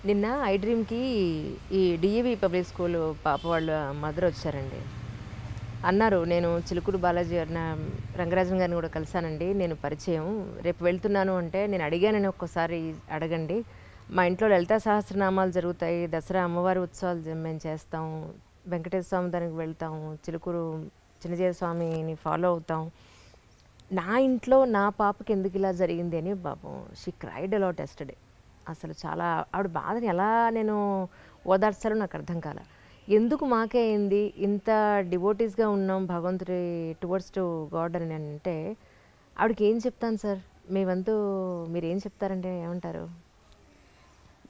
నిన్న ఐ డ్రీమ్‌కి ఈ డీఏవీ public school పాప వాళ్ళ మదర్ వచ్చారండి. అన్నారు, "నేను చిలుకూరు బాలాజీ అన్న రంగరాజన్ గారిని కూడా కలిసానండి. నేను పరిచయం. రేపు వెళ్తున్నాను అంటే నేను అడిగానని ఒక్కసారి అడగండి. మా ఇంట్లో లలితా సహస్రనామాలు జరుగుతాయి. దసరా అమ్మవారి ఉత్సవాలు మేము చేస్తాం. వెంకటేశ్వర స్వామి దానికి వెళ్తాం. చిలుకూరు చిన్నజీర స్వామిని ఫాలో అవుతాం. నా ఇంట్లో నా పాపకి ఎందుకు ఇలా జరిగింది" అని పాపం షీ క్రైడ్ అలాట్ యెస్టర్‌డే. అసలు చాలా ఆవిడ బాధని ఎలా నేను ఓదార్చాలో నాకు అర్థం కాల. ఎందుకు మాకే అయింది, ఇంత డివోటీస్గా ఉన్నాం భగవంతుడి టువర్డ్స్ టు గాడ్ అని అంటే ఆవిడకి ఏం చెప్తాను సార్? మీ వంతు మీరేం చెప్తారంటే ఏమంటారు?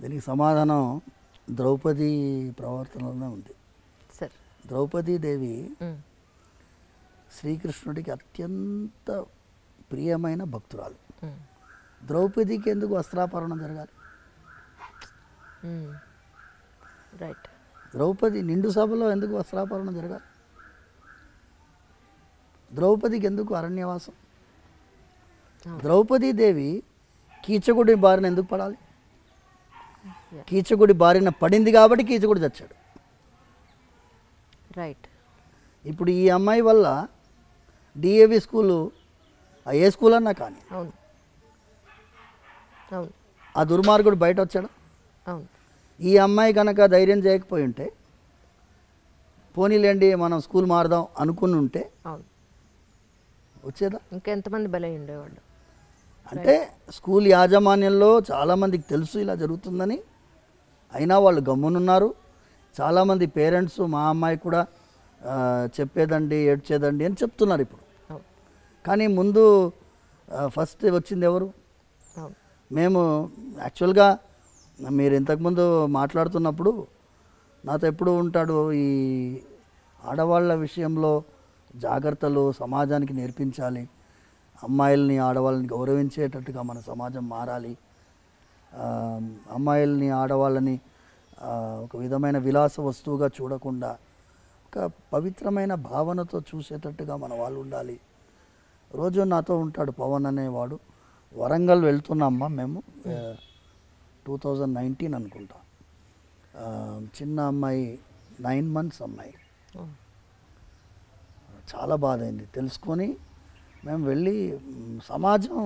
దీనికి సమాధానం ద్రౌపది ప్రవర్తనలోనే ఉంది. సార్ ద్రౌపదీదేవి శ్రీకృష్ణుడికి అత్యంత ప్రియమైన భక్తురాలు. ద్రౌపదికి ఎందుకు వస్త్రాపహరణం జరగాలి? రైట్. ద్రౌపది నిండు సభలో ఎందుకు వస్త్రాపహరణం జరగాలి? ద్రౌపదికి ఎందుకు అరణ్యవాసం? ద్రౌపదీదేవి కీచకుడి బారిన ఎందుకు పడాలి? కీచకుడి బారిన పడింది కాబట్టి కీచకుడు చచ్చాడు. రైట్. ఇప్పుడు ఈ అమ్మాయి వల్ల డిఏవి స్కూలు ఏ స్కూల్ అన్నా కానీ అవును అవును ఆ దుర్మార్గుడు బయట వచ్చాడు. అవును. ఈ అమ్మాయి కనుక ధైర్యం చేయకపోయి ఉంటే, పోనీలేండి మనం స్కూల్ మారదాం అనుకుని ఉంటే అవును వచ్చేదా? ఇంకా ఎంతమంది బలై ఉండేవాళ్ళు. అంటే స్కూల్ యాజమాన్యంలో చాలామందికి తెలుసు ఇలా జరుగుతుందని, అయినా వాళ్ళు గమ్మునున్నారు. చాలామంది పేరెంట్స్ మా అమ్మాయి కూడా చెప్పేదండి ఏడ్చేదండి అని చెప్తున్నారు ఇప్పుడు. కానీ ముందు ఫస్ట్ వచ్చింది ఎవరు? మేము యాక్చువల్గా మీరు ఇంతకుముందు మాట్లాడుతున్నప్పుడు నాతో ఎప్పుడు ఉంటాడు, ఈ ఆడవాళ్ళ విషయంలో జాగ్రత్తలు సమాజానికి నేర్పించాలి, అమ్మాయిల్ని ఆడవాళ్ళని గౌరవించేటట్టుగా మన సమాజం మారాలి, అమ్మాయిల్ని ఆడవాళ్ళని ఒక విధమైన విలాస వస్తువుగా చూడకుండా ఒక పవిత్రమైన భావనతో చూసేటట్టుగా మన వాళ్ళు ఉండాలి. రోజు నాతో ఉంటాడు పవన్ అనేవాడు. వరంగల్ వెళ్తున్నామ్మా మేము 2019 అనుకుంటా. చిన్న అమ్మాయి 9 months అమ్మాయి. చాలా బాధ అయింది తెలుసుకొని మేము వెళ్ళి సమాజం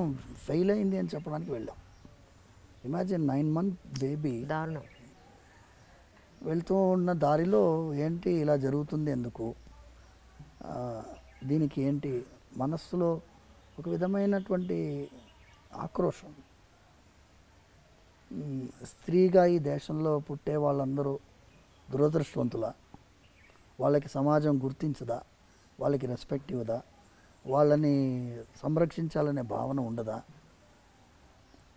ఫెయిల్ అయింది అని చెప్పడానికి వెళ్ళాం. Imagine 9 month baby. దారుణం. వెళ్తూ ఉన్న దారిలో ఏంటి ఇలా జరుగుతుంది ఎందుకు, దీనికి ఏంటి మనస్సులో ఒక విధమైనటువంటి ఆక్రోషం. స్త్రీగా ఈ దేశంలో పుట్టే వాళ్ళందరూ దురదృష్టవంతుల, వాళ్ళకి సమాజం గుర్తించదా, వాళ్ళకి రెస్పెక్ట్ ఇవ్వదా, వాళ్ళని సంరక్షించాలనే భావన ఉండదా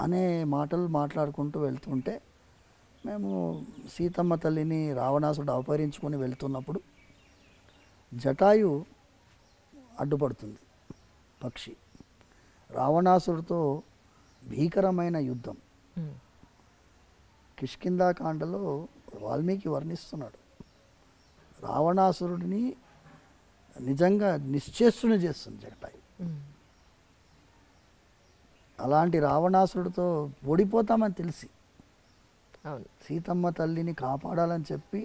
అనే మాటలు మాట్లాడుకుంటూ వెళ్తుంటే, మేము సీతమ్మ తల్లిని రావణాసుడు అపహరించుకొని వెళ్తున్నప్పుడు జటాయు అడ్డుపడుతుంది. పక్షి రావణాసుడితో భీకరమైన యుద్ధం కిష్కింధాకాండలో వాల్మీకి వర్ణిస్తున్నాడు. రావణాసురుడిని నిజంగా నిశ్చేష్టుని చేస్తుంది జటాయు. అలాంటి రావణాసురుడితో ఓడిపోతామని తెలిసి సీతమ్మ తల్లిని కాపాడాలని చెప్పి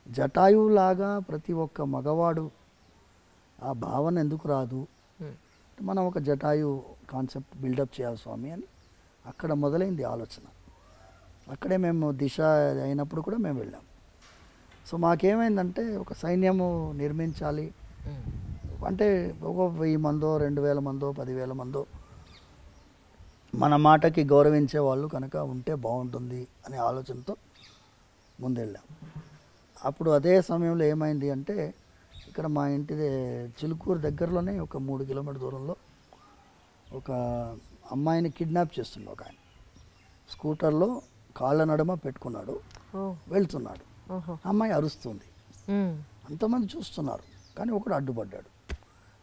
జటాయువులాగా ప్రతి ఒక్క మగవాడు ఆ భావన ఎందుకు రాదు, మనం ఒక జటాయు కాన్సెప్ట్ బిల్డప్ చేయాలి స్వామి అని అక్కడ మొదలైంది ఆలోచన. అక్కడే మేము దిశ అయినప్పుడు కూడా మేము వెళ్ళాం. సో మాకేమైందంటే ఒక సైన్యము నిర్మించాలి అంటే ఒక 1000 మందో 2000 మందో 10,000 మందో మన మాటకి గౌరవించే వాళ్ళు కనుక ఉంటే బాగుంటుంది అనే ఆలోచనతో ముందెళ్ళాం. అప్పుడు అదే సమయంలో ఏమైంది అంటే, ఇక్కడ మా ఇంటి చిలుకూరు దగ్గరలోనే ఒక 3 కిలోమీటర్ దూరంలో ఒక అమ్మాయిని కిడ్నాప్ చేస్తుండే ఒక ఆయన. స్కూటర్లో కాళ్ళ నడుమ పెట్టుకున్నాడు, వెళ్తున్నాడు. అమ్మాయి అరుస్తుంది, అంతమంది చూస్తున్నారు. కానీ ఒకడు అడ్డుపడ్డాడు.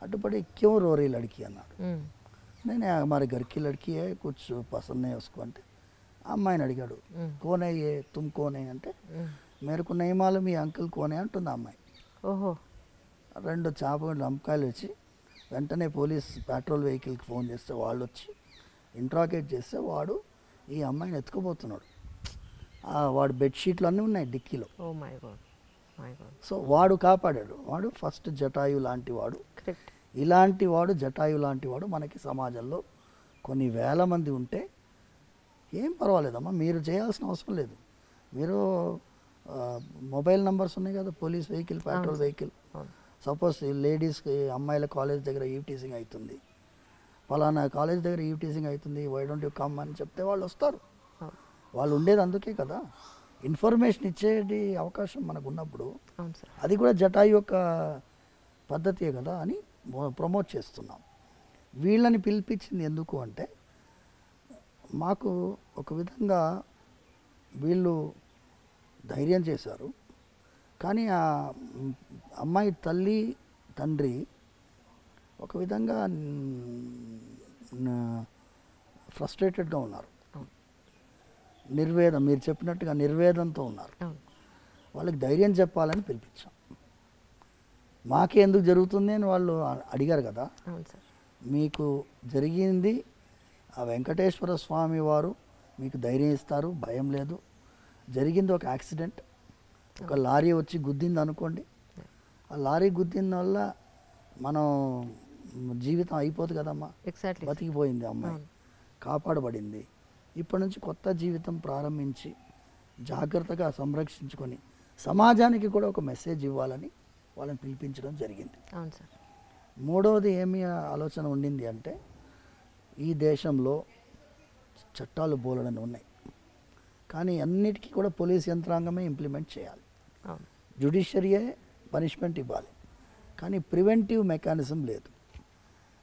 అడ్డుపడి క్యూ రోరీ లడికి అన్నాడు. నేను हमारे घर की लड़की है कुछ पसंद नहीं उसको అంటే అమ్మాయిని అడిగాడు, కోనే ఏ తుమ్ కోనే అంటే మేరకు నై మాలూమ్ ఈ అంకుల్ కోనే అంటుంది అమ్మాయి. ఓహో. 2 చాప లంపకాయలు వచ్చి వెంటనే పోలీస్ పెట్రోల్ వెహికల్కి ఫోన్ చేస్తే వాళ్ళు వచ్చి ఇంట్రాగేట్ చేస్తే వాడు ఈ అమ్మాయిని ఎత్తుకుపోతున్నాడు. వాడు బెడ్షీట్లు అన్నీ ఉన్నాయి డిక్కీలో. Oh my God, my God. So వాడు కాపాడాడు. వాడు ఫస్ట్ జటాయు లాంటి వాడు. కరెక్ట్. ఇలాంటి వాడు జటాయు లాంటి వాడు మనకి సమాజంలో కొన్ని వేల మంది ఉంటే ఏం పర్వాలేదమ్మా, మీరు చేయాల్సిన అవసరం లేదు. మీరు మొబైల్ నంబర్స్ ఉన్నాయి కదా, police vehicle, petrol vehicle. Suppose లేడీస్కి, అమ్మాయిల కాలేజ్ దగ్గర ఈవ్ టీసింగ్ అవుతుంది, ఫలానా కాలేజ్ దగ్గర ఈవ్ టీసింగ్ అవుతుంది, వై డోంట్ యూ కమ్ అని చెప్తే వాళ్ళు వస్తారు. వాళ్ళు ఉండేది అందుకే కదా, ఇన్ఫర్మేషన్ ఇచ్చేది అవకాశం మనకు ఉన్నప్పుడు అది కూడా జటాయు యొక్క పద్ధతియే కదా అని ప్రమోట్ చేస్తున్నాం. వీళ్ళని పిలిపించింది ఎందుకు అంటే, మాకు ఒక విధంగా వీళ్ళు ధైర్యం చేశారు. కానీ ఆ అమ్మాయి తల్లి తండ్రి ఒక విధంగా ఫ్రస్ట్రేటెడ్గా ఉన్నారు, నిర్వేదం, మీరు చెప్పినట్టుగా నిర్వేదంతో ఉన్నారు. వాళ్ళకి ధైర్యం చెప్పాలని పిలిపించాం. మాకే ఎందుకు జరుగుతుంది అని వాళ్ళు అడిగారు కదా. మీకు జరిగింది ఆ వెంకటేశ్వర స్వామి వారు మీకు ధైర్యం ఇస్తారు, భయం లేదు. జరిగింది ఒక యాక్సిడెంట్, ఒక లారీ వచ్చి గుద్దింది అనుకోండి, ఆ లారీ గుద్దిన వల్ల మనం జీవితం అయిపోదు కదమ్మా. బతికిపోయింది అమ్మాయి, కాపాడబడింది. ఇప్పటి నుంచి కొత్త జీవితం ప్రారంభించి జాగ్రత్తగా సంరక్షించుకొని సమాజానికి కూడా ఒక మెసేజ్ ఇవ్వాలని వాళ్ళని పిలిపించడం జరిగింది. అవును సార్. మూడవది ఏమి ఆలోచన ఉండింది అంటే, ఈ దేశంలో చట్టాలు బోలెడని ఉన్నాయి, కానీ అన్నిటికీ కూడా పోలీస్ యంత్రాంగమే ఇంప్లిమెంట్ చేయాలి, జ్యుడిషియరీయే పనిష్మెంట్ ఇవ్వాలి. కానీ ప్రివెంటివ్ మెకానిజం లేదు.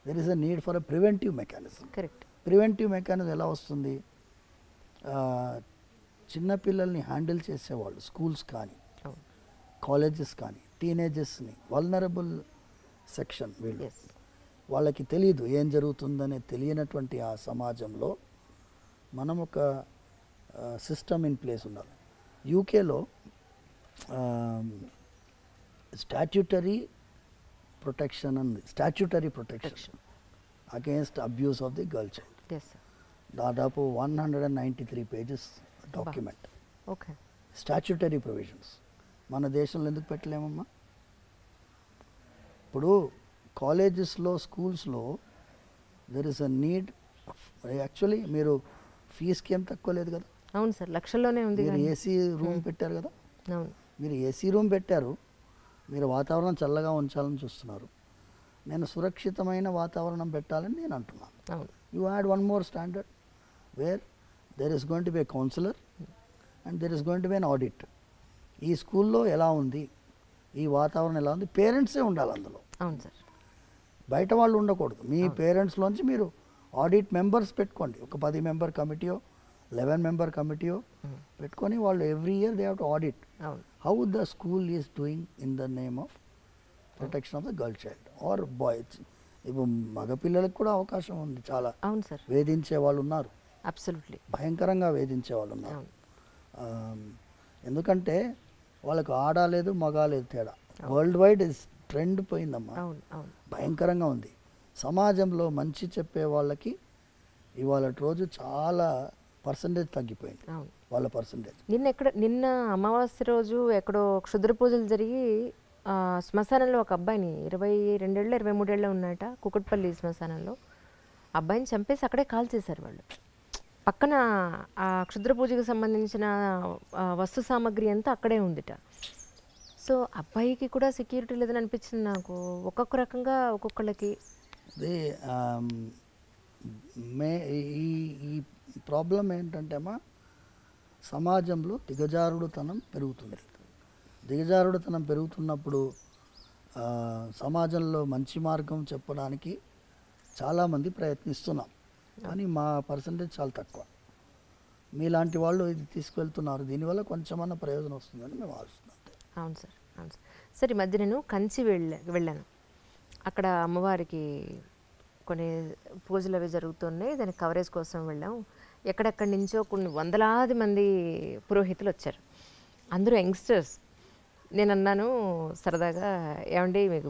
There is a need for a preventive mechanism. Correct. Preventive mechanism ఎలా వస్తుంది? చిన్నపిల్లల్ని హ్యాండిల్ చేసేవాళ్ళు, స్కూల్స్ కానీ కాలేజెస్ కానీ, టీనేజర్స్ని, వల్నరబుల్ సెక్షన్ వీళ్ళు, వాళ్ళకి తెలియదు ఏం జరుగుతుందనే తెలియనటువంటి ఆ సమాజంలో మనం ఒక సిస్టమ్ ఇన్ ప్లేస్ ఉండాలి. యూకేలో స్టాట్యూటరీ ప్రొటెక్షన్ ఉంది, statutory protection against abuse of the girl child. దాదాపు 193 pages document. Okay. Statutory provisions మన దేశంలో ఎందుకు పెట్టలేమమ్మా? ఇప్పుడు కాలేజెస్లో, స్కూల్స్లో there is a need. Actually మీరు ఫీజుకి ఏం తక్కువ లేదు కదా. అవును సార్, లక్షల్లోనే ఉంది. మీరు ఏసీ రూమ్ పెట్టారు కదా. అవును, మీరు ఏసీ రూమ్ పెట్టారు, మీరు వాతావరణం చల్లగా ఉంచాలని చూస్తున్నారు. నేను సురక్షితమైన వాతావరణం పెట్టాలని నేను అంటున్నాను. అవును. You add one more standard where there is going to be a counsellor and there is going to be an audit. ఈ స్కూల్లో ఎలా ఉంది, ఈ వాతావరణం ఎలా ఉంది, పేరెంట్సే ఉండాలి అందులో. అవును సార్. బయట వాళ్ళు ఉండకూడదు. మీ పేరెంట్స్లోంచి మీరు ఆడిట్ మెంబర్స్ పెట్టుకోండి, ఒక 10 మెంబర్ కమిటీయో 11 మెంబర్ కమిటీయో పెట్టుకొని వాళ్ళు every year they have to audit how the school is doing in the name of protection of the girl child or boys. ఇప్పుడు మగపిల్లలకు కూడా అవకాశం ఉంది చాలా. అవును సార్. వేధించే వాళ్ళు ఉన్నారు, అబ్సల్యూట్లీ భయంకరంగా వేధించే వాళ్ళు ఉన్నారు. ఎందుకంటే వాళ్ళకు ఆడలేదు మగాలేదు తేడా. వరల్డ్ వైడ్ ట్రెండ్ పోయిందమ్మా, భయంకరంగా ఉంది. సమాజంలో మంచి చెప్పే వాళ్ళకి ఇవాళ రోజు చాలా పర్సంటేజ్ తగ్గిపోయింది, వాళ్ళ పర్సంటేజ్. నిన్న అమావాస్య రోజు ఎక్కడో క్షుద్ర పూజలు జరిగి శ్మశానంలో ఒక అబ్బాయిని 22 ఏళ్ళు 23 ఏళ్ళు ఉన్నట, కుకట్పల్లి శ్మశానంలో అబ్బాయిని చంపేసి అక్కడే కాల్ చేశారు వాళ్ళు. పక్కన ఆ క్షుద్ర పూజకు సంబంధించిన వస్తు సామాగ్రి అంతా అక్కడే ఉందిట. సో అబ్బాయికి కూడా సెక్యూరిటీ లేదని అనిపించింది నాకు. ఒక్కొక్క రకంగా ఒక్కొక్కళ్ళకి ఈ ప్రాబ్లం ఏంటంటే అమ్మా, సమాజంలో దిగజారుడుతనం పెరుగుతుంది. దిగజారుడుతనం పెరుగుతున్నప్పుడు సమాజంలో మంచి మార్గం చెప్పడానికి చాలామంది ప్రయత్నిస్తున్నాం, కానీ మా పర్సంటేజ్ చాలా తక్కువ. మీలాంటి వాళ్ళు ఇది తీసుకువెళ్తున్నారు, దీనివల్ల కొంచెమన్నా ప్రయోజనం వస్తుందని మేము ఆలోచిస్తున్నాం. అవును సార్, అవును సార్. సరే, ఈ మధ్య నేను కంచి వెళ్ళాను. అక్కడ అమ్మవారికి కొన్ని పూజలు అవి జరుగుతున్నాయి, దాని కవరేజ్ కోసం వెళ్ళాం. ఎక్కడెక్కడి నుంచో కొన్ని వందలాది మంది పురోహితులు వచ్చారు, అందరూ యంగ్స్టర్స్. నేను అన్నాను సరదాగా, ఏమండి మీకు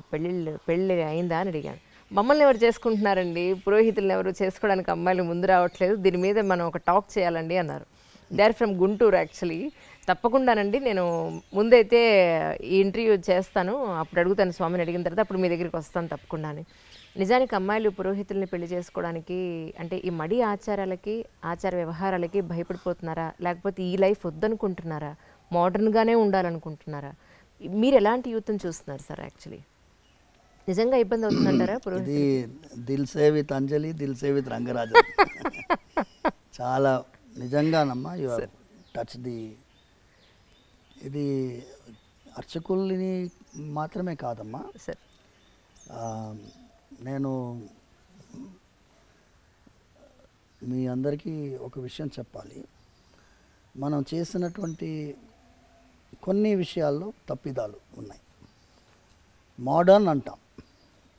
పెళ్ళి అయిందా అని అడిగాను. మమ్మల్ని ఎవరు చేసుకుంటున్నారండి, పురోహితులను ఎవరు చేసుకోవడానికి అమ్మాయిలు ముందు రావట్లేదు, దీని మీద మనం ఒక టాక్ చేయాలండి అన్నారు. They are from Guntur actually. తప్పకుండానండి, నేను ముందైతే ఈ ఇంటర్వ్యూ చేస్తాను, అప్పుడు అడుగుతాను స్వామిని, అడిగిన తర్వాత అప్పుడు మీ దగ్గరికి వస్తాను తప్పకుండానే. నిజానికి అమ్మాయిలు పురోహితుల్ని పెళ్లి చేసుకోవడానికి అంటే ఈ మడి ఆచారాలకి, ఆచార వ్యవహారాలకి భయపడిపోతున్నారా, లేకపోతే ఈ లైఫ్ వద్దనుకుంటున్నారా, మోడర్న్గానే ఉండాలనుకుంటున్నారా? మీరు ఎలాంటి యూత్ని చూస్తున్నారు సార్? యాక్చువల్లీ నిజంగా ఇబ్బంది అవుతుందంటారా పురోహితులు? ఇది దిల్ సే విత్ అంజలి, దిల్ సే విత్ రంగరాజన్. చాలా నిజంగానమ్మా, యు ఆర్ టచ్ ది. ఇది అర్చకుల్ని మాత్రమే కాదమ్మా సార్. నేను మీ అందరికీ ఒక విషయం చెప్పాలి. మనం చేసినటువంటి కొన్ని విషయాల్లో తప్పిదాలు ఉన్నాయి. మోడర్న్ అంటాం.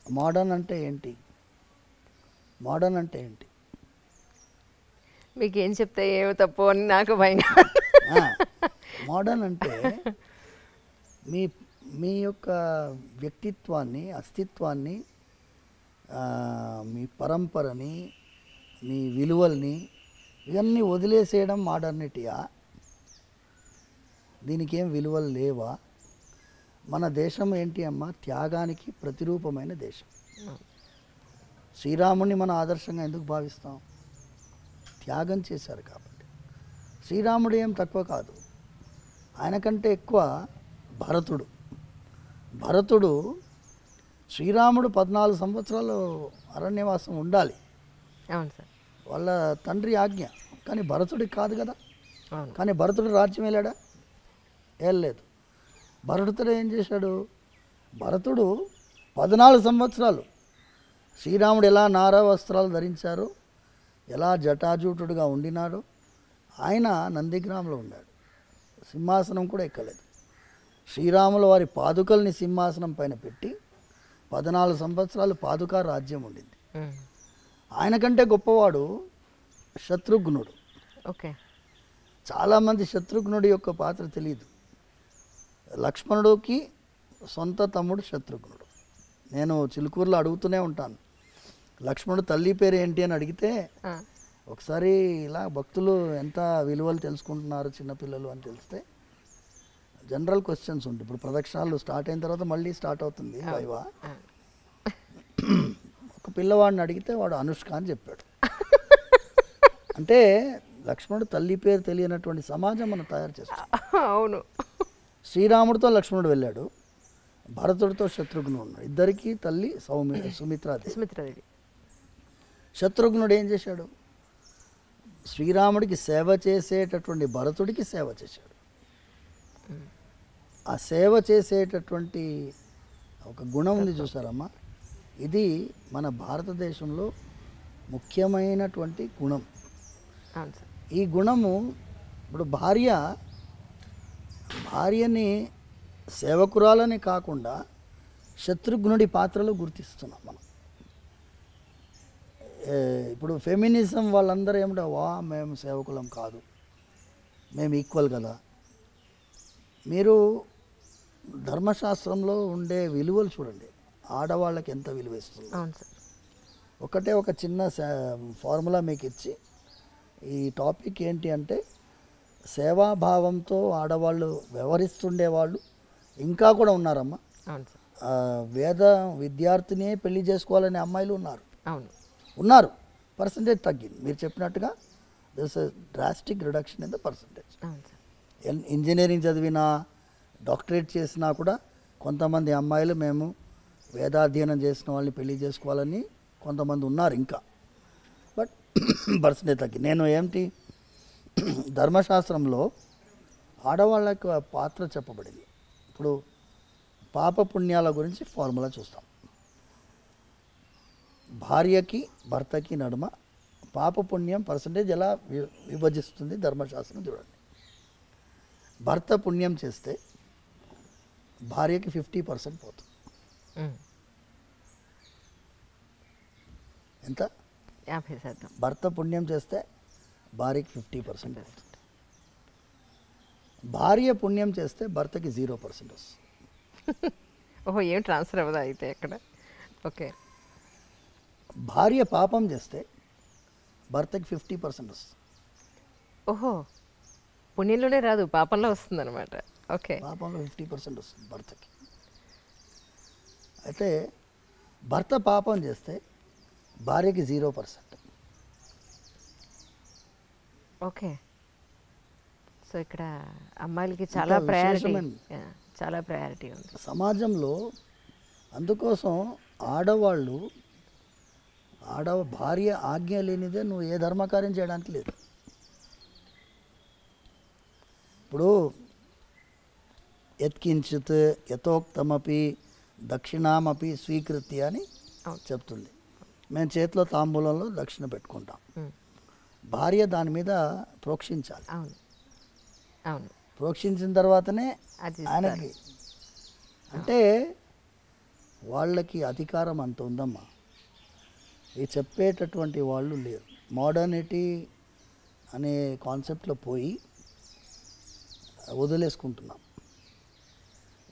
మోడర్న్ అంటే ఏంటి? మోడర్న్ అంటే ఏంటి? మీకు ఏం చెప్తే ఏమో తప్పు అని నాకు భయం. మోడర్న్ అంటే మీ మీ యొక్క వ్యక్తిత్వాన్ని, అస్తిత్వాన్ని, మీ పరంపరని, మీ విలువల్ని ఇవన్నీ వదిలేసేయడం మోడర్నిటీయా? దీనికి ఏం విలువలు లేవా? మన దేశం ఏంటి అమ్మా? త్యాగానికి ప్రతిరూపమైన దేశం. శ్రీరాముడిని మన ఆదర్శంగా ఎందుకు భావిస్తాం? త్యాగం చేశారు కాబట్టి. శ్రీరాముడు ఏం తక్కువ కాదు, ఆయన కంటే ఎక్కువ భరతుడు. భరతుడు శ్రీరాముడు 14 సంవత్సరాలు అరణ్యవాసం ఉండాలి, అవును సార్, వాళ్ళ తండ్రి ఆజ్ఞ. కానీ భరతుడికి కాదు కదా. అవును. కానీ భరతుడు రాజ్యం వెళ్ళాడా? వెళ్ళలేదు. భరతుడు ఏం చేశాడు? భరతుడు 14 సంవత్సరాలు శ్రీరాముడు ఎలా నారా వస్త్రాలు ధరించారో, ఎలా జటాజూటుడుగా ఉండినాడో, ఆయన నందిగ్రామంలో ఉన్నాడు, సింహాసనం కూడా ఎక్కలేదు. శ్రీరాముల వారి పాదుకల్ని సింహాసనం పైన పెట్టి 14 సంవత్సరాలు పాదుకా రాజ్యం ఉండింది. ఆయన కంటే గొప్పవాడు శత్రుఘ్నుడు. ఓకే. చాలామంది శత్రుఘ్నుడి యొక్క పాత్ర తెలియదు. లక్ష్మణుడికి సొంత తమ్ముడు శత్రుఘ్నుడు. నేను చిలుకూరులో అడుగుతూనే ఉంటాను, లక్ష్మణుడు తల్లి పేరు ఏంటి అని అడిగితే, ఒకసారి ఇలా భక్తులు ఎంత విలువలు తెలుసుకుంటున్నారు చిన్నపిల్లలు అని తెలిస్తే జనరల్ క్వశ్చన్స్ ఉంటాయి. ఇప్పుడు ప్రదక్షిణాలు స్టార్ట్ అయిన తర్వాత మళ్ళీ స్టార్ట్ అవుతుంది వైవా. ఒక పిల్లవాడిని అడిగితే వాడు అనుష్క అని చెప్పాడు. అంటే లక్ష్మణుడు తల్లి పేరు తెలియనటువంటి సమాజం మనం తయారు చేస్తాం. అవును. శ్రీరాముడితో లక్ష్మణుడు వెళ్ళాడు, భరతుడితో శత్రుఘ్నుడు ఉన్నాడు. ఇద్దరికి తల్లి సుమిత్రాదేవి. శత్రుఘ్నుడు ఏం చేశాడు? శ్రీరాముడికి సేవ చేసేటటువంటి భరతుడికి సేవ చేశాడు. ఆ సేవ చేసేటటువంటి ఒక గుణం ఉంది చూసారమ్మా, ఇది మన భారతదేశంలో ముఖ్యమైనటువంటి గుణం. ఈ గుణము ఇప్పుడు భార్యని సేవకురాలని కాకుండా శత్రుఘ్నుడి పాత్రలో గుర్తిస్తున్నాం మనం. ఇప్పుడు ఫెమినిజం వాళ్ళందరూ ఏమిటో, మేము సేవకులం కాదు, మేము ఈక్వల్ కదా. మీరు ధర్మశాస్త్రంలో ఉండే విలువలు చూడండి, ఆడవాళ్ళకి ఎంత విలువ ఇస్తుంది. ఒకటే ఒక చిన్న ఫార్ములా మీకు ఇచ్చి, ఈ టాపిక్ ఏంటి అంటే, సేవాభావంతో ఆడవాళ్ళు వ్యవహరిస్తుండేవాళ్ళు ఇంకా కూడా ఉన్నారమ్మా. వేద విద్యార్థినే పెళ్లి చేసుకోవాలనే అమ్మాయిలు ఉన్నారు. పర్సంటేజ్ తగ్గింది. మీరు చెప్పినట్టుగా this drastic reduction in the percentage. Engineering చదివినా, డాక్టరేట్ చేసినా కూడా కొంతమంది అమ్మాయిలు మేము వేదాధ్యయనం చేసిన వాళ్ళని పెళ్లి చేసుకోవాలని కొంతమంది ఉన్నారు ఇంకా. బట్ పర్సంటేజ్ తగ్గింది. నేను ఏమిటి, ధర్మశాస్త్రంలో ఆడవాళ్ళకు పాత్ర చెప్పబడింది. ఇప్పుడు పాప పుణ్యాల గురించి ఫార్ములా చూస్తాం. భార్యకి భర్తకి నడుమ పాప పుణ్యం పర్సంటేజ్ ఎలా విభజిస్తుంది ధర్మశాస్త్రం చూడండి. భర్త పుణ్యం చేస్తే భార్యకి 50% పోతుంది. ఎంత? 50%. భర్త పుణ్యం చేస్తే భార్యకి 50% పోతుంది. భార్య పుణ్యం చేస్తే భర్తకి 0% వస్తుంది. ఓహో, ఏం ట్రాన్స్ఫర్ అవ్వదా అయితే ఎక్కడ? ఓకే. భార్య పాపం చేస్తే భర్తకి 50% వస్తుంది. ఓహో, పుణ్యంలోనే రాదు, పాపంలో వస్తుందన్నమాట. ఓకే. పాపంలో 50% వస్తుంది భర్తకి. అయితే భర్త పాపం చేస్తే భార్యకి 0%. ఓకే. సో ఇక్కడ అమ్మాయిలకి చాలా ప్రయారిటీ, చాలా ప్రయారిటీ ఉంది సమాజంలో. అందుకోసం ఆడవాళ్ళు, భార్య ఆజ్ఞ లేనిదే నువ్వు ఏ ధర్మకార్యం చేయడానికి లేదు. ఇప్పుడు యత్కించిత్ యథోక్తమపి దక్షిణామపి స్వీకృత్య అని చెప్తుంది. మేము చేతిలో తాంబూలంలో దక్షిణ పెట్టుకుంటాం. భార్య దాని మీద ప్రోక్షించాలి. అవును, అవును. ప్రోక్షించిన తర్వాతనే ఆయనకి, అంటే వాళ్ళకి అధికారం అంత ఉందమ్మా. ఇది చెప్పేటటువంటి వాళ్ళు లేరు. మోడర్నిటీ అనే కాన్సెప్ట్లో పోయి వదిలేసుకుంటున్నాం.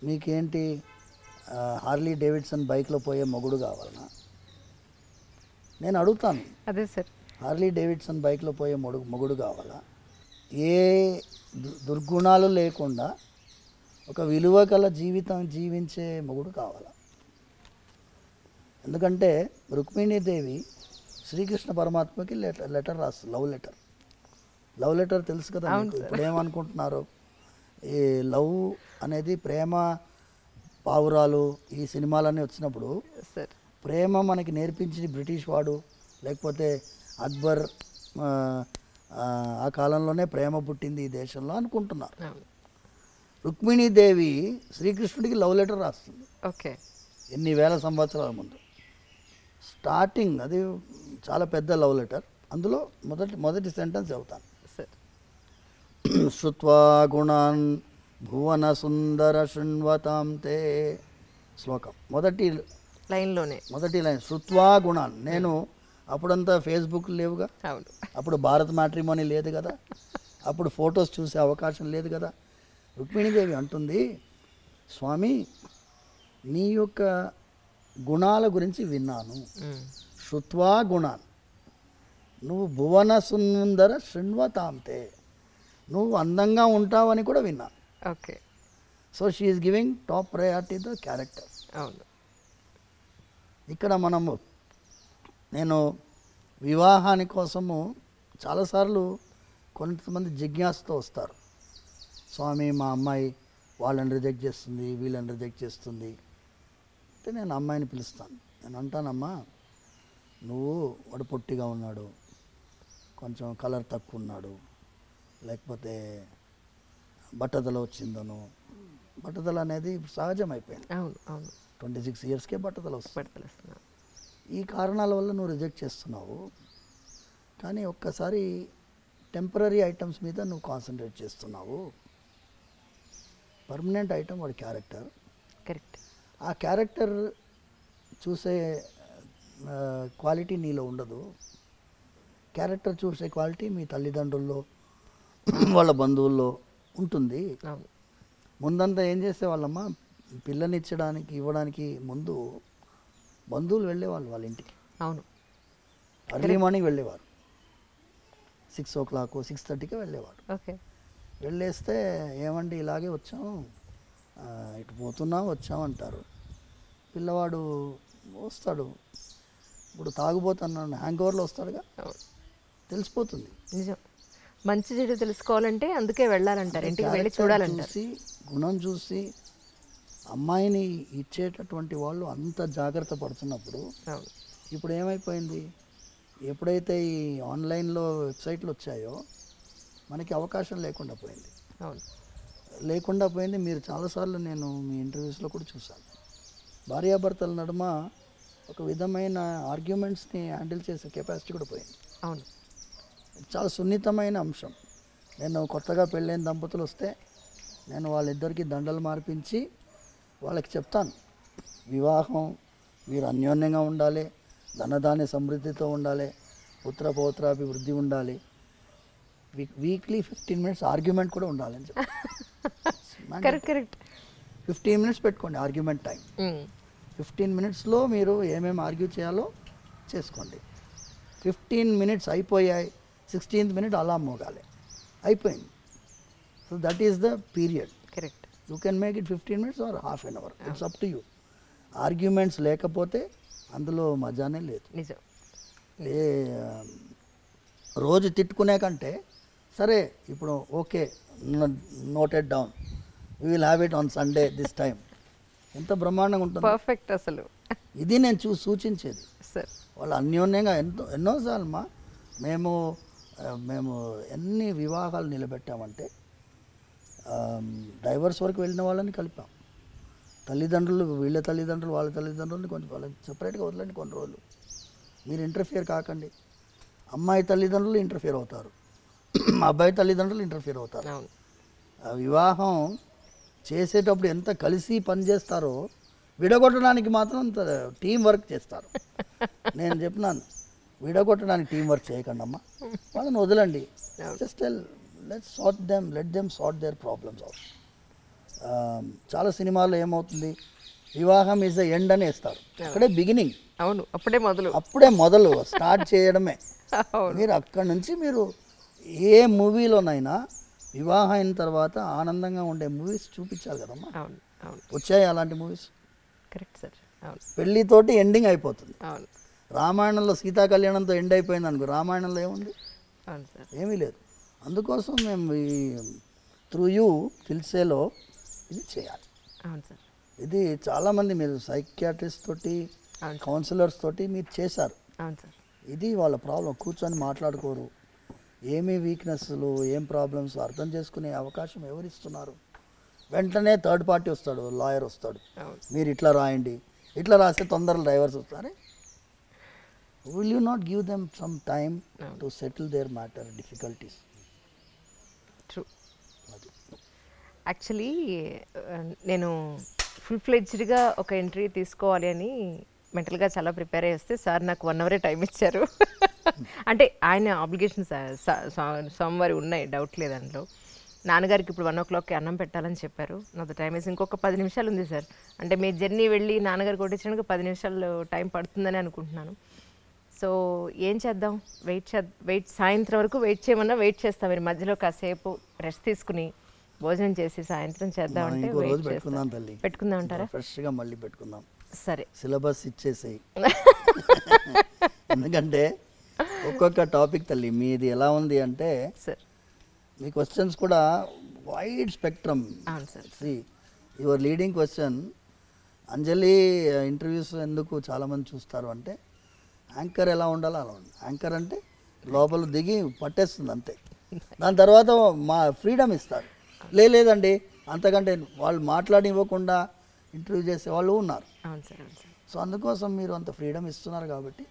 మీకేంటి హార్లీ డేవిడ్సన్ బైక్లో పోయే మొగుడు కావాలన్నా? నేను అడుగుతాను, అదే సార్, హార్లీ డేవిడ్సన్ బైక్లో పోయే మొగుడు కావాలా? ఏ దుర్గుణాలు లేకుండా ఒక విలువ గల జీవితం జీవించే మొగుడు కావాలా? ఎందుకంటే రుక్మిణీదేవి శ్రీకృష్ణ పరమాత్మకి లెటర్ రాస్తుంది, లవ్ లెటర్ తెలుసు కదా మీకు. ఇప్పుడు ఏమనుకుంటున్నారు, ఈ లవ్ అనేది ప్రేమ పావురాలు ఈ సినిమాలన్నీ వచ్చినప్పుడు ప్రేమ మనకి నేర్పించి బ్రిటిష్ వాడు, లేకపోతే అక్బర్, ఆ కాలంలోనే ప్రేమ పుట్టింది ఈ దేశంలో అనుకుంటున్నారు. రుక్మిణీదేవి శ్రీకృష్ణుడికి లవ్ లెటర్ రాస్తుంది. ఓకే. ఎన్ని వేల సంవత్సరాల ముందు. స్టార్టింగ్ అది చాలా పెద్ద లవ్ లెటర్. అందులో మొదటి సెంటెన్స్ చెబుతాను. శ్రుత్వా గుణాన్ భువన సుందర శృణ్వతాం తే. శ్లోకం మొదటి లైన్ శ్రుత్వా గుణాన్. నేను అప్పుడంతా ఫేస్బుక్ లేవుగా, అప్పుడు భారత్ మ్యాట్రిమోనీ లేదు కదా, అప్పుడు ఫొటోస్ చూసే అవకాశం లేదు కదా. రుక్మిణీదేవి అంటుంది, స్వామి నీ యొక్క గుణాల గురించి విన్నాను. శ్రుత్వా గుణాన్, నువ్వు భువన సుందర శృణ్వతాంతే, నువ్వు అందంగా ఉంటావని కూడా విన్నాను. Okay. So she is giving top priority the character. అవును. ఇక్కడ నేను వివాహాని కోసము చాలాసార్లు కొంతమంది జిజ్ఞాసతో వస్తారు. స్వామి మా అమ్మాయి వాళ్ళని రిజెక్ట్ చేస్తుంది, వీళ్ళని రిజెక్ట్ చేస్తుంది అంటే నేను అమ్మాయిని పిలుస్తాను. నేను అంటానమ్మా, వాడు పొట్టిగా ఉన్నాడు, కొంచెం కలర్ తక్కువ ఉన్నాడు, లేకపోతే బట్టతల వచ్చిందను. బట్టతల అనేది సహజం అయిపోయింది. 26 ఇయర్స్కే బట్టతల వస్తుంది. ఈ కారణాల వల్ల నువ్వు రిజెక్ట్ చేస్తున్నావు. కానీ ఒక్కసారి టెంపరీ ఐటమ్స్ మీద నువ్వు కాన్సన్ట్రేట్ చేస్తున్నావు. పర్మనెంట్ ఐటమ్ వాడి క్యారెక్టర్. కరెక్ట్. ఆ క్యారెక్టర్ చూసే క్వాలిటీ నీలో ఉండదు. క్యారెక్టర్ చూసే క్వాలిటీ మీ తల్లిదండ్రుల్లో, వాళ్ళ బంధువుల్లో ఉంటుంది. ముందంతా ఏం చేసేవాళ్ళమ్మా, పిల్లనిచ్చడానికి ఇవ్వడానికి ముందు బంధువులు వెళ్ళేవాళ్ళు వాళ్ళ ఇంటికి. అవును. అర్లీ మార్నింగ్ వెళ్ళేవారు, 6 o'clock 6:30కి వెళ్ళేవారు. ఓకే. వెళ్ళేస్తే ఏమండి ఇలాగే వచ్చాం, ఇటు పోతున్నాం వచ్చాం అంటారు. పిల్లవాడు వస్తాడు, ఇప్పుడు తాగుపోతున్నాను హ్యాంగ్ ఓవర్లో వస్తాడుగా, తెలిసిపోతుంది. నిజం. మంచి చెడు తెలుసుకోవాలంటే అందుకే వెళ్ళాలంటారు, ఇంటికి వెళ్ళి చూడాలంటారు. చూసి గుణం చూసి అమ్మాయిని ఇచ్చేటటువంటి వాళ్ళు అంత జాగ్రత్త పడుతున్నప్పుడు ఇప్పుడు ఏమైపోయింది, ఎప్పుడైతే ఈ ఆన్లైన్లో వెబ్సైట్లు వచ్చాయో మనకి అవకాశం లేకుండా పోయింది. మీరు చాలాసార్లు నేను మీ ఇంటర్వ్యూస్లో కూడా చూశాను, భార్యాభర్తల నడుమ ఒక విధమైన ఆర్గ్యుమెంట్స్ని హ్యాండిల్ చేసే కెపాసిటీ కూడా పోయింది. అవును. చాలా సున్నితమైన అంశం. నేను కొత్తగా పెళ్ళైన దంపతులు వస్తే నేను వాళ్ళిద్దరికీ దండలు మార్పించి వాళ్ళకి చెప్తాను, వివాహం మీరు అన్యోన్యంగా ఉండాలి, ధనధాన్య సమృద్ధితో ఉండాలి, పుత్ర పౌత్రాభివృద్ధి ఉండాలి, వీక్లీ 15 minutes ఆర్గ్యుమెంట్ కూడా ఉండాలని చెప్పి. కరెక్ట్. 15 minutes పెట్టుకోండి ఆర్గ్యుమెంట్ టైం. 15 minutesలో మీరు ఏమేమి ఆర్గ్యూ చేయాలో చేసుకోండి. 15 minutes అయిపోయాయి, 16th minute అలా మోగాలి, అయిపోయింది. So that is the period. Correct. You can make it 15 minutes or half an hour, it's up to you. Arguments లేకపోతే అందులో మజానే లేదు. నిజం. ఏ రోజు తిట్టుకునే కంటే సరే ఇప్పుడు okay noted down, we will have it on Sunday this time, ఎంత బ్రహ్మాండంగా ఉంటుంది. పర్ఫెక్ట్. అసలు ఇది నేను సూచించేది. సార్ వాళ్ళు అన్యోన్యంగా ఎన్నోసార్లు మేము మేము ఎన్ని వివాహాలు నిలబెట్టామంటే డైవర్స్ వరకు వెళ్ళిన వాళ్ళని కలిపాం. తల్లిదండ్రులు వీళ్ళ తల్లిదండ్రులు వాళ్ళ తల్లిదండ్రులని కొంచెం వాళ్ళని సపరేట్గా వదలండి కొన్ని రోజులు, మీరు ఇంటర్ఫియర్ కాకండి. అమ్మాయి తల్లిదండ్రులు ఇంటర్ఫియర్ అవుతారు, అబ్బాయి తల్లిదండ్రులు ఇంటర్ఫియర్ అవుతారు. వివాహం చేసేటప్పుడు ఎంత కలిసి పనిచేస్తారో విడగొట్టడానికి మాత్రం అంత టీం వర్క్ చేస్తారు. నేను చెప్పినాను, విడగొట్టడానికి టీం వర్క్ చేయకండి అమ్మా, వాళ్ళని వదలండి. Just let them sort their problems out. చాలా సినిమాల్లో ఏమవుతుంది, వివాహం ఈజ్ ద ఎండ్ అని వేస్తారు, అక్కడే బిగినింగ్. అవును, అప్పుడే మొదలు స్టార్ట్ చేయడమే. మీరు అక్కడి నుంచి మీరు ఏ మూవీలోనైనా వివాహం అయిన తర్వాత ఆనందంగా ఉండే మూవీస్ చూపించాలి కదమ్మా. వచ్చాయి అలాంటి మూవీస్? Correct sir. పెళ్ళితోటి ఎండింగ్ అయిపోతుంది. రామాయణంలో సీతా కళ్యాణంతో ఎండ్ అయిపోయింది అనుకో, రామాయణంలో ఏముంది? ఏమీ లేదు. అందుకోసం మేము ఈ త్రూ యూ దిల్సేలో ఇది చేయాలి. ఇది చాలామంది మీరు సైకియాట్రిస్ట్ తోటి కౌన్సిలర్స్ తోటి మీరు చేశారు. ఇది వాళ్ళ ప్రాబ్లం, కూర్చొని మాట్లాడుకోరు. ఏమి వీక్నెస్లు ఏం ప్రాబ్లమ్స్ అర్థం చేసుకునే అవకాశం ఎవరిస్తున్నారు? వెంటనే థర్డ్ పార్టీ వస్తాడు, లాయర్ వస్తాడు, మీరు ఇట్లా రాయండి, ఇట్లా రాస్తే తొందరగా డైవర్స్ వస్తారే. Will you not give them some time to settle their matter difficulties? True. Actually నేను ఫుల్ ఫ్లెడ్జ్డ్గా ఒక ఎంట్రీ తీసుకోవాలి అని మెంటల్గా చాలా ప్రిపేర్ అయ్యి వస్తే సార్ నాకు 1 hour టైం ఇచ్చారు. అంటే ఆయన ఆబ్లిగేషన్స్ సోమవారం ఉన్నాయి, డౌట్ లేదు అందులో. నాన్నగారికి ఇప్పుడు 1 o'clockకి అన్నం పెట్టాలని చెప్పారు. నాకు టైం వేసి ఇంకొక 10 నిమిషాలు ఉంది సార్. అంటే మీ జర్నీ వెళ్ళి నాన్నగారు కొట్టించడానికి 10 నిమిషాలు టైం పడుతుందని అనుకుంటున్నాను. సో ఏం చేద్దాం, వెయిట్ సాయంత్రం వరకు వెయిట్ చేయమన్నా వెయిట్ చేస్తాం. మీరు మధ్యలో కాసేపు రెస్ట్ తీసుకుని భోజనం చేసి సాయంత్రం చేద్దామంటే పెట్టుకుందాం అంటారా? ఫ్రెష్గా మళ్ళీ పెట్టుకుందాం. సరే, సిలబస్ ఇచ్చేసేయి. ఎందుకంటే ఒక్కొక్క టాపిక్ తల్లి మీది ఎలా ఉంది అంటే మీ క్వశ్చన్స్ కూడా wide spectrum. Your leading question, Anjali interviews ఎందుకు చాలామంది చూస్తారు అంటే యాంకర్ ఎలా ఉండాలో అలా ఉండాలి. యాంకర్ అంటే లోపల దిగి పట్టేస్తుంది అంతే, దాని తర్వాత మా ఫ్రీడమ్ ఇస్తారు. లేదండి అంతకంటే వాళ్ళు మాట్లాడివ్వకుండా ఇంటర్వ్యూ చేసే వాళ్ళు ఉన్నారు. సో అందుకోసం మీరు అంత ఫ్రీడమ్ ఇస్తున్నారు కాబట్టి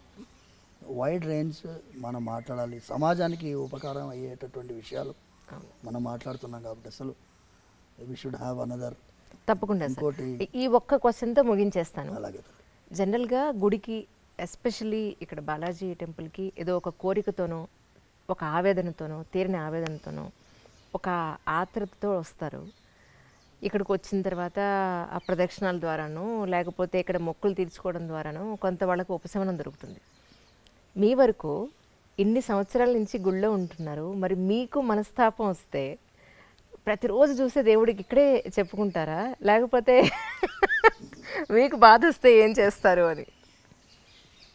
వైడ్ రేంజ్ మనం మాట్లాడాలి. సమాజానికి ఉపకారం అయ్యేటటువంటి విషయాలు మనం మాట్లాడుతున్నాం కాబట్టి అసలు వి షుడ్ హ్యావ్ అనదర్. తప్పకుండా ఈ ఒక్క క్వశ్చన్తో ముగించేస్తాను. అలాగే. జనరల్గా గుడికి, ఎస్పెషల్లీ ఇక్కడ బాలాజీ టెంపుల్కి ఏదో ఒక కోరికతోనో, ఒక ఆవేదనతోనో, తీరిన ఆవేదనతోనో, ఒక ఆత్రతతో వస్తారు. ఇక్కడికి వచ్చిన తర్వాత ఆ ప్రదక్షిణాల ద్వారానో లేకపోతే ఇక్కడ మొక్కులు తీర్చుకోవడం ద్వారానో కొంత వాళ్ళకు ఉపశమనం దొరుకుతుంది. మీ వరకు ఇన్ని సంవత్సరాల నుంచి గుళ్ళో ఉంటున్నారు, మరి మీకు మనస్తాపం వస్తే ప్రతిరోజు చూసే దేవుడికి ఇక్కడే చెప్పుకుంటారా, లేకపోతే మీకు బాధ వస్తే ఏం చేస్తారు అని?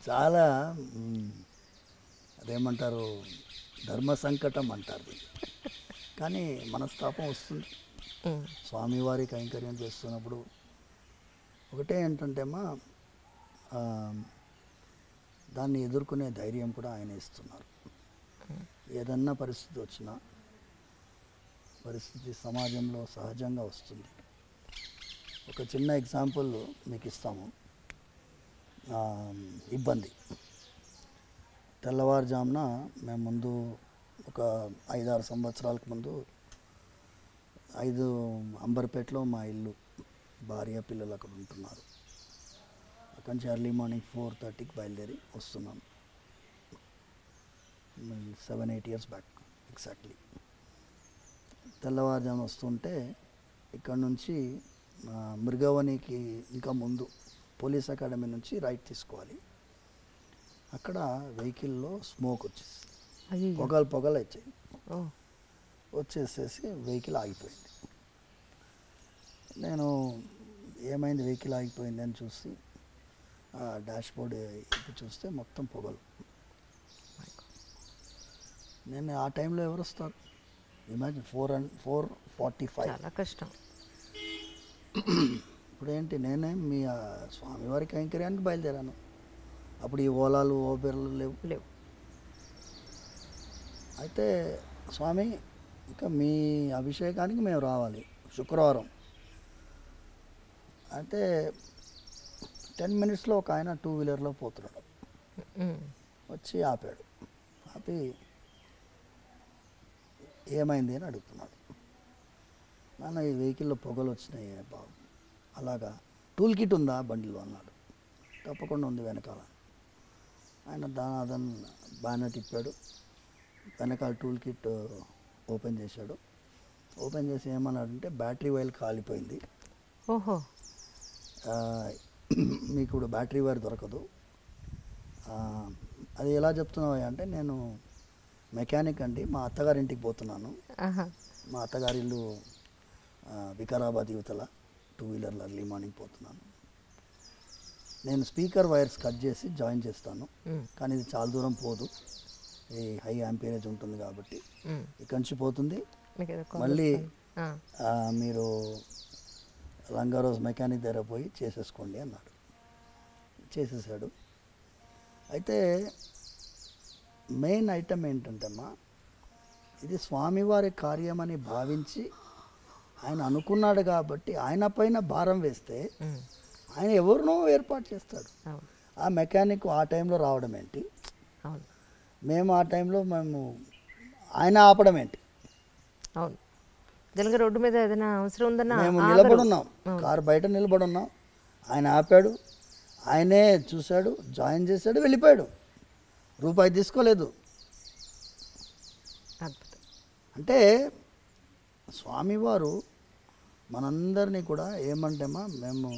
చాలా అదేమంటారు, ధర్మ సంకటం అంటారు. కానీ మనస్తాపం వస్తుంది. స్వామివారి కైంకర్యం చేస్తున్నప్పుడు ఒకటే ఏంటంటే దాన్ని ఎదుర్కొనే ధైర్యం కూడా ఆయన ఇస్తున్నారు. ఏదన్నా పరిస్థితి వచ్చినా, పరిస్థితి సమాజంలో సహజంగా వస్తుంది. ఒక చిన్న ఎగ్జాంపుల్ మీకు ఇస్తాము. ఇబ్బంది తెల్లవారుజామున మేము ముందు ఒక 5-6 సంవత్సరాలకు ముందు 5 అంబర్పేటలో మా ఇల్లు, భార్య పిల్లలు అక్కడ ఉంటున్నారు. అక్కడి నుంచి ఎర్లీ మార్నింగ్ 4:30కి బయలుదేరి వస్తున్నాం. 7-8 years బ్యాక్ ఎగ్జాక్ట్లీ. తెల్లవారుజామున వస్తుంటే ఇక్కడ నుంచి మృగవనికి ఇంకా ముందు పోలీస్ అకాడమీ నుంచి రైట్ తీసుకోవాలి. అక్కడ వెహికల్లో స్మోక్ వచ్చేసి పొగలు వచ్చాయి. వచ్చేసేసి వెహికల్ ఆగిపోయింది. నేను ఏమైంది వెహికల్ ఆగిపోయింది అని చూసి డాష్ బోర్డ్ ఇది చూస్తే మొత్తం పొగలు. నేను ఆ టైంలో ఎవరు వస్తారు? ఇమాజిన్ 4:45. చాలా కష్టం. ఇప్పుడు ఏంటి, నేనే మీ స్వామివారి కైంకర్యానికి బయలుదేరాను. అప్పుడు ఈ ఓలాలు ఓబెర్లు లేవు. అయితే స్వామి ఇంకా మీ అభిషేకానికి మేము రావాలి శుక్రవారం. అయితే 10 minutesలో ఒక ఆయన 2-wheelerలో పోతున్నాడు. వచ్చి ఆపాడు. ఆపి ఏమైంది అని అడుగుతున్నాడు. నాన్న ఈ వెహికల్లో పొగలు వచ్చినాయి బాబు. అలాగా టూల్ కిట్ ఉందా బండిలో అన్నాడు. తప్పకుండా ఉంది వెనకాల. ఆయన అదన్ బాగానే తిప్పాడు. వెనకాల టూల్ కిట్ ఓపెన్ చేశాడు. ఓపెన్ చేసి ఏమన్నాడంటే బ్యాటరీ వైర్ కాలిపోయింది. ఓహో, మీకు ఇప్పుడు బ్యాటరీ వైర్ దొరకదు. అది ఎలా చెప్తున్నావు అంటే, నేను మెకానిక్ అండి, మా అత్తగారింటికి పోతున్నాను. మా అత్తగారి ఇల్లు వికారాబాద్ యువతల 2-wheelerలో ఎర్లీ మార్నింగ్ పోతున్నాను. నేను స్పీకర్ వైర్స్ కట్ చేసి జాయిన్ చేస్తాను, కానీ ఇది చాలా దూరం పోదు, ఈ హై యాంపేరేజ్ ఉంటుంది కాబట్టి ఇక్కడి నుంచి పోతుంది. మళ్ళీ మీరు రంగారోజ్ మెకానిక్ దగ్గర పోయి చేసేసుకోండి అన్నాడు. చేసేసాడు. అయితే మెయిన్ ఐటమ్ ఏంటంటమ్మా, ఇది స్వామివారి కార్యమని భావించి ఆయన అనుకున్నాడు కాబట్టి ఆయన పైన భారం వేస్తే ఆయన ఎవరినో ఏర్పాటు చేస్తాడు. ఆ మెకానిక్ ఆ టైంలో రావడం ఏంటి, మేము ఆ టైంలో ఆయన ఆపడం ఏంటి? అవును, జనగా రోడ్డు మీద ఏదైనా అవసరం ఉందన్నా మేము నిలబడున్నాం, కారు బయట నిలబడున్నాం, ఆయన ఆపాడు, ఆయనే చూశాడు, జాయిన్ చేశాడు, వెళ్ళిపోయాడు, రూపాయి తీసుకోలేదు. అంటే స్వామివారు మనందరినీ కూడా ఏమంటేమా, మేము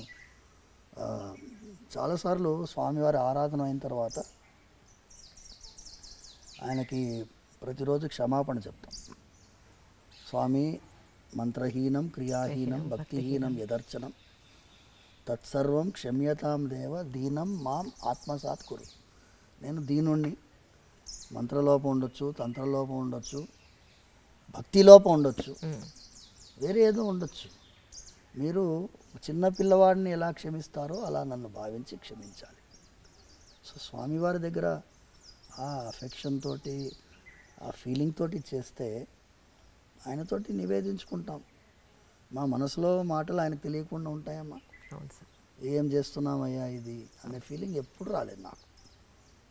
చాలాసార్లు స్వామివారి ఆరాధన అయిన తర్వాత ఆయనకి ప్రతిరోజు క్షమాపణ చెప్తాం. స్వామి మంత్రహీనం క్రియాహీనం భక్తిహీనం యదర్చనం తత్సర్వం క్షమ్యతాం దేవ దీనం మాం ఆత్మసాత్ కురు. నేను దీనుణ్ణి, మంత్రలోపం ఉండొచ్చు, తంత్రలోపం ఉండొచ్చు, భక్తిలోపం ఉండొచ్చు, వేరే ఏదో ఉండొచ్చు. మీరు చిన్న పిల్లవాడిని ఎలా క్షమిస్తారో అలా నన్ను భావించి క్షమించాలి. సో స్వామివారి దగ్గర ఆ అఫెక్షన్ తోటి, ఆ ఫీలింగ్ తోటి చేస్తే ఆయనతోటి నివేదించుకుంటాం. మా మనసులో మాటలు ఆయనకు తెలియకుండా ఉంటాయమ్మా. ఏం చేస్తున్నామయ్యా ఇది అనే ఫీలింగ్ ఎప్పుడు రాలేదు నాకు.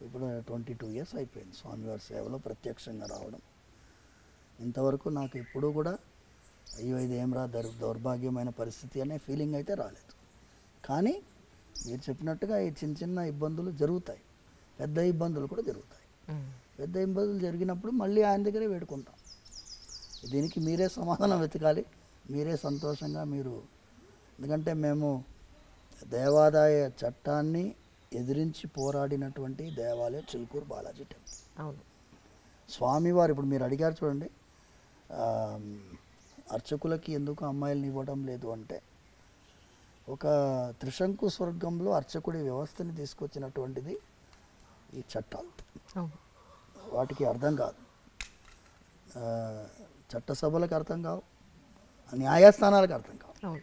ఇప్పుడు 22 years అయిపోయింది స్వామివారి సేవలో ప్రత్యక్షంగా రావడం. ఇంతవరకు నాకు ఎప్పుడూ కూడా అయ్యో ఇది ఏం రా దౌర్భాగ్యమైన పరిస్థితి అనే ఫీలింగ్ అయితే రాలేదు. కానీ మీరు చెప్పినట్టుగా ఈ చిన్న చిన్న ఇబ్బందులు జరుగుతాయి, పెద్ద ఇబ్బందులు కూడా జరుగుతాయి. పెద్ద ఇబ్బందులు జరిగినప్పుడు మళ్ళీ ఆయన దగ్గరే వేడుకుంటాం. దీనికి మీరే సమాధానం వెతకాలి, మీరే సంతోషంగా మీరు. ఎందుకంటే మేము దేవాదాయ చట్టాన్ని ఎదిరించి పోరాడినటువంటి దేవాలయం చిలుకూరు బాలాజీ టెంపుల్. అవును, స్వామివారు ఇప్పుడు మీరు అడిగారు చూడండి, అర్చకులకి ఎందుకు అమ్మాయిలను ఇవ్వడం లేదు అంటే, ఒక త్రిశంకు స్వర్గంలో అర్చకుడి వ్యవస్థని తీసుకొచ్చినటువంటిది ఈ చట్టాలు. వాటికి అర్థం కాదు, చట్టసభలకు అర్థం కావు, న్యాయస్థానాలకు అర్థం కావు.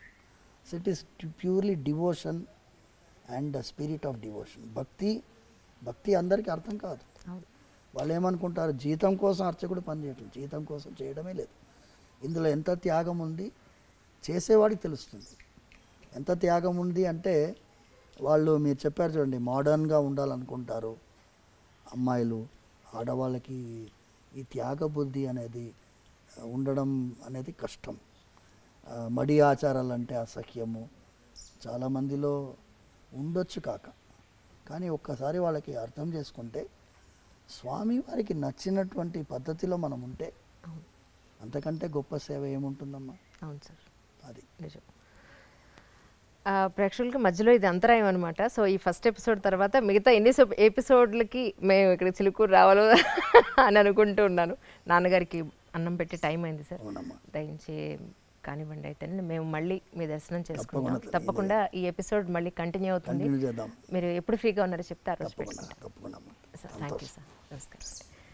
So it is purely devotion and spirit of devotion. భక్తి అందరికీ అర్థం కాదు. వాళ్ళు ఏమనుకుంటారు, జీతం కోసం అర్చకుడు పనిచేయటం, జీతం కోసం చేయడమే లేదు. ఇందులో ఎంత త్యాగం ఉంది చేసేవాడికి తెలుస్తుంది. ఎంత త్యాగం ఉంది అంటే, వాళ్ళు మీరు చెప్పారు చూడండి, మోడర్న్గా ఉండాలనుకుంటారు అమ్మాయిలు, ఆడవాళ్ళకి ఈ త్యాగ బుద్ధి అనేది ఉండడం అనేది కష్టం. మడి ఆచారాలు అంటే అసహ్యము చాలామందిలో ఉండొచ్చు కాక, కానీ ఒక్కసారి వాళ్ళకి అర్థం చేసుకుంటే స్వామి వారికి నచ్చినటువంటి పద్ధతిలో మనం ఉంటే అంతకంటే గొప్ప సేవ ఏముంటుందమ్మా. అవును సార్, అది నిజం. ప్రేక్షకులకి మధ్యలో ఇది అంతరాయం అనమాట. సో ఈ ఫస్ట్ ఎపిసోడ్ తర్వాత మిగతా ఎన్ని ఎపిసోడ్లకి మేము ఇక్కడ చిలుకూరు రావాలో అని అనుకుంటూ ఉన్నాను. నాన్నగారికి అన్నం పెట్టే టైం అయింది సార్. అవునమ్మా. దయించి కానివ్వండి. అయితే మేము మళ్ళీ మీ దర్శనం చేసుకుంటాం. తప్పకుండా. తప్పకుండా ఈ ఎపిసోడ్ మళ్ళీ కంటిన్యూ అవుతుంది. కంటిన్యూ చేద్దాం. మీరు ఎప్పుడు ఫ్రీగా ఉన్నారో చెప్తే ఆ రోజు తప్పకుండా పెట్టుకుంటాం. తప్పకుండా అమ్మా. Sir thank you sir. నమస్కారం.